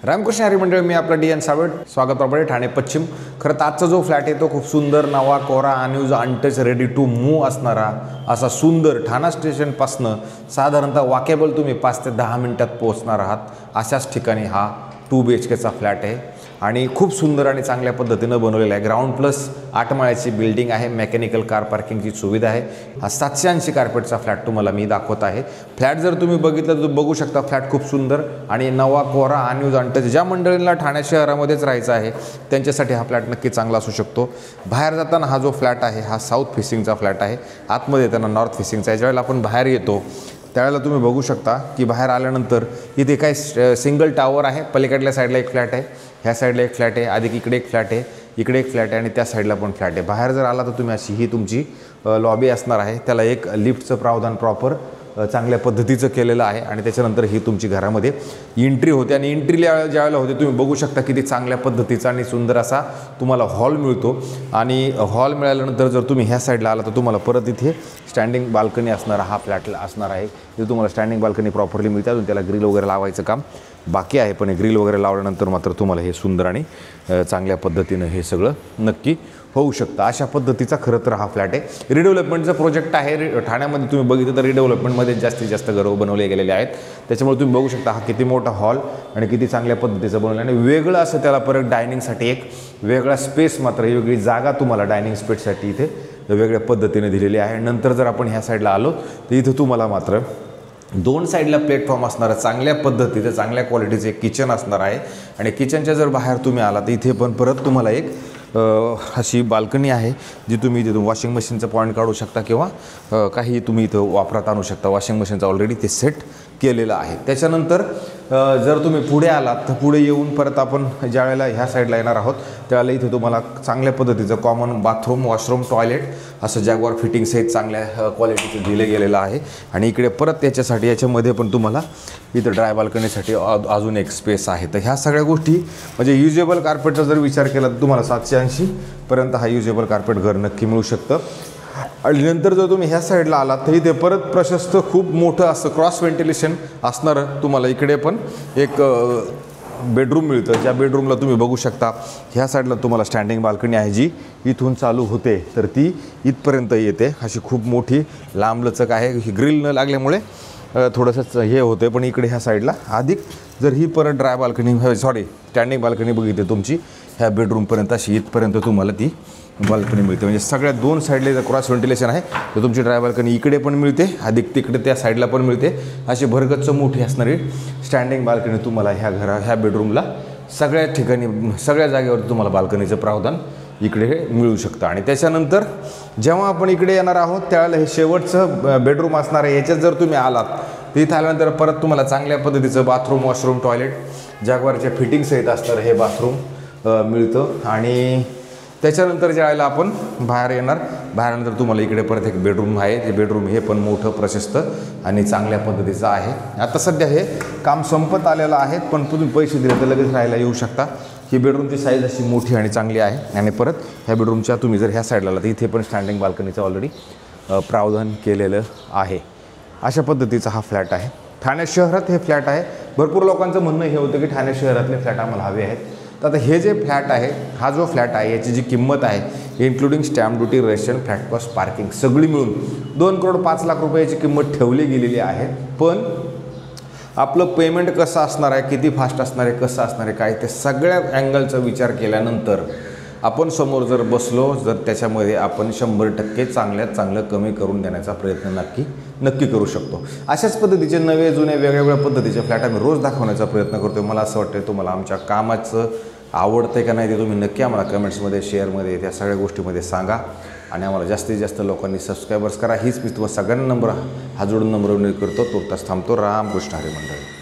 रामकृष्ण हरी मंडळ, मी आपला DN सावड. स्वागत आहे ठाणे पश्चिम. खरं तर आजचा जो फ्लॅट आहे तो खूप सुंदर, नवा, कोरा, unused, untouched, ready to move असणारा असा सुंदर ठाणा स्टेशनपासनं साधारणतः वॉकेबल तुम्ही 5 ते 10 मिनिटात पोहोचणार आहात अशाच ठिकाणी हा 2 BHKचा फ्लॅट आहे आणि खूप सुंदर आणि चांगल्या पद्धतीनं बनवलेला आहे. ग्राउंड प्लस 8 माळ्याची बिल्डिंग आहे. मेकॅनिकल कार पार्किंगची सुविधा आहे. हा 780 कार्पेटचा फ्लॅट तुम्हाला मी दाखवत आहे. फ्लॅट जर तुम्ही बघितलं तर बघू शकता फ्लॅट खूप सुंदर आणि नवा, कोरा, अनयूज, अनटच. ज्या मंडळींना ठाणे शहरामध्येच राहायचं आहे त्यांच्यासाठी हा फ्लॅट नक्की चांगला असू शकतो. बाहेर जाताना हा जो फ्लॅट आहे हा साऊथ फेसिंगचा फ्लॅट आहे. आतमध्ये येताना नॉर्थ फेसिंगचा आहे. ज्यावेळेला आपण बाहेर येतो त्यावेळेला तुम्ही बघू शकता की बाहेर आल्यानंतर इथे काही सिंगल टावर आहे. पलीकडल्या साईडला एक फ्लॅट आहे, ह्या साईडला एक फ्लॅट आहे, अधिक इकडे एक फ्लॅट आहे, इकडे एक फ्लॅट आहे आणि त्या साईडला पण फ्लॅट आहे. बाहेर जर आला तर तुम्ही अशी ही तुमची लॉबी असणार आहे. त्याला एक लिफ्टचं प्रावधान प्रॉपर चांगल्या पद्धतीचं केलेलं आहे आणि त्याच्यानंतर ही तुमची घरामध्ये एंट्री होते आणि एंट्रीला ज्यावेळेला होते तुम्ही बघू शकता किती चांगल्या पद्धतीचा आणि सुंदर असा तुम्हाला हॉल मिळतो. आणि हॉल मिळाल्यानंतर जर तुम्ही ह्या साईडला आला तर तुम्हाला परत इथे स्टँडिंग बाल्कनी असणारा हा फ्लॅटला असणार आहे. इथे तुम्हाला स्टँडिंग बाल्कनी प्रॉपरली मिळते. अजून त्याला ग्रिल वगैरे लावायचं काम बाकी आहे, पण ग्रिल वगैरे लावल्यानंतर मात्र तुम्हाला हे सुंदर आणि चांगल्या पद्धतीनं हे सगळं नक्की होऊ शकतं. अशा पद्धतीचा खरं तर हा फ्लॅट आहे. रिडेव्हलपमेंटचा प्रोजेक्ट आहे. ठाण्यामध्ये तुम्ही बघितलं तर रिडेव्हलपमेंटमध्ये जास्तीत जास्त घरं बनवले गेलेले आहेत. त्याच्यामुळे तुम्ही बघू शकता हा किती मोठा हॉल आणि किती चांगल्या पद्धतीचं बनवलं आणि वेगळं असं त्याला परत डायनिंगसाठी एक वेगळा स्पेस, मात्र ही वेगळी जागा तुम्हाला डायनिंग स्पेससाठी इथे वेगळ्या पद्धतीने दिलेली आहे. नंतर जर आपण ह्या साईडला आलो तर इथं तुम्हाला मात्र 2 साईडला प्लॅटफॉर्म असणारं चांगल्या पद्धतीचं चांगल्या क्वालिटीचं एक किचन असणार आहे. आणि किचनच्या जर बाहेर तुम्ही आला तर इथे पण परत तुम्हाला एक अशी बाल्कनी आहे जी तुम्ही तिथून वॉशिंग मशीनचं पॉईंट काढू शकता किंवा काही तुम्ही इथं वापरात आणू शकता. वॉशिंग मशीनचं ऑलरेडी ते सेट केलेलं आहे. त्याच्यानंतर जर तुम्ही पुढे आलात तर पुढे येऊन परत आपण ज्या वेळेला ह्या साईडला येणार आहोत त्यावेळेला इथे तुम्हाला चांगल्या पद्धतीचं कॉमन बाथरूम, वॉशरूम, टॉयलेट असं जॅगवार फिटिंग्स आहेत चांगल्या क्वालिटीचं दिलं गेलेलं आहे. आणि इकडे परत याच्यासाठी याच्यामध्ये पण तुम्हाला इथं ड्राय बाल्कनीसाठी अजून एक स्पेस आहे. तर ह्या सगळ्या गोष्टी म्हणजे युजेबल कार्पेटचा जर विचार केला तर तुम्हाला 780 पर्यंत हा युजेबल कार्पेट घर नक्की मिळू शकतं. आणि नंतर जर तुम्ही ह्या साईडला आलात तर इथे परत प्रशस्त खूप मोठं असं क्रॉस व्हेंटिलेशन असणारं तुम्हाला इकडे पण एक बेडरूम मिळतं. ज्या बेडरूमला तुम्ही बघू शकता ह्या साईडला तुम्हाला स्टँडिंग बाल्कनी आहे जी इथून चालू होते तर ती इथपर्यंत येते. अशी खूप मोठी लांबलचक आहे. ही ग्रिल न लागल्यामुळे थोडंसं हे होतं, पण इकडे ह्या साईडला अधिक जर ही परत ड्राय बाल्कनी स्टँडिंग बाल्कनी बघितली तुमची ह्या बेडरूमपर्यंत अशी इथपर्यंत तुम्हाला ती बाल्कनी मिळते. म्हणजे सगळ्या 2 साईडला जर क्रॉस व्हेंटिलेशन आहे तर तुमची ड्राय बाल्कनी इकडे पण मिळते, अधिक तिकडे त्या साईडला पण मिळते. अशी भरगच्च मोठी असणारी स्टँडिंग बाल्कनी तुम्हाला ह्या बेडरूमला सगळ्या ठिकाणी सगळ्या जागेवर तुम्हाला बाल्कनीचं प्रावधान इकडे मिळू शकतं. आणि त्याच्यानंतर जेव्हा आपण इकडे येणार आहोत त्यावेळेला हे शेवटचं बेडरूम असणार आहे. याच्यात जर तुम्ही आलात तर इथं आल्यानंतर परत तुम्हाला चांगल्या पद्धतीचं बाथरूम, वॉशरूम, टॉयलेट जॅगवारच्या फिटिंग्स येत असणारं हे बाथरूम मिळतं. आणि त्याच्यानंतर ज्यावेळेला आपण बाहेर येणार बाहेरनंतर तुम्हाला इकडे परत एक बेडरूम आहे. ते बेडरूम हे पण मोठं, प्रशस्त आणि चांगल्या पद्धतीचं आहे. आता सध्या हे काम संपत आलेलं आहे, पण तुम्ही पैसे दिले तर लगेच राहायला येऊ शकता. ही बेडरूमची साईज अशी मोठी आणि चांगली आहे. आणि परत ह्या बेडरूमच्या तुम्ही जर ह्या साईडला आला तर इथे पण स्टँडिंग बाल्कनीचं ऑलरेडी प्रावधान केलेलं आहे. अशा पद्धतीचा हा फ्लॅट आहे. ठाणे शहरात हे फ्लॅट आहे. भरपूर लोकांचं म्हणणं हे होतं की ठाणे शहरातले फ्लॅट आम्हाला हवे आहेत. तर आता हे जे फ्लॅट आहे, हा जो फ्लॅट आहे याची जी किंमत आहे including stamp duty, registration, flat cost, parking सगळी मिळून 2,05,00,000 रुपयाची किंमत ठेवली गेलेली आहे. पण आपलं पेमेंट कसं असणार आहे, किती फास्ट असणार आहे, कसं असणार आहे, काय ते सगळ्या अँगलचा विचार केल्यानंतर आपण समोर जर बसलो जर त्याच्यामध्ये आपण 100% चांगल्यात चांगलं कमी करून देण्याचा प्रयत्न नक्की करू शकतो. अशाच पद्धतीचे नवे जुने वेगवेगळ्या पद्धतीचे फ्लॅट आम्ही रोज दाखवण्याचा प्रयत्न करतो. मला असं वाटतं तुम्हाला आमच्या कामाचं आवडतं का नाही ते तुम्ही नक्की आम्हाला कमेंट्समध्ये, शेअरमध्ये, त्या सगळ्या गोष्टीमध्ये सांगा. आणि आम्हाला जास्तीत जास्त लोकांनी सबस्क्रायबर्स करा. हीच मी तुम्हाला सगळ्यांना हा जोडून नंबर करतो. तुर्तास थांबतो. रामकृष्ण हरी मंडळ.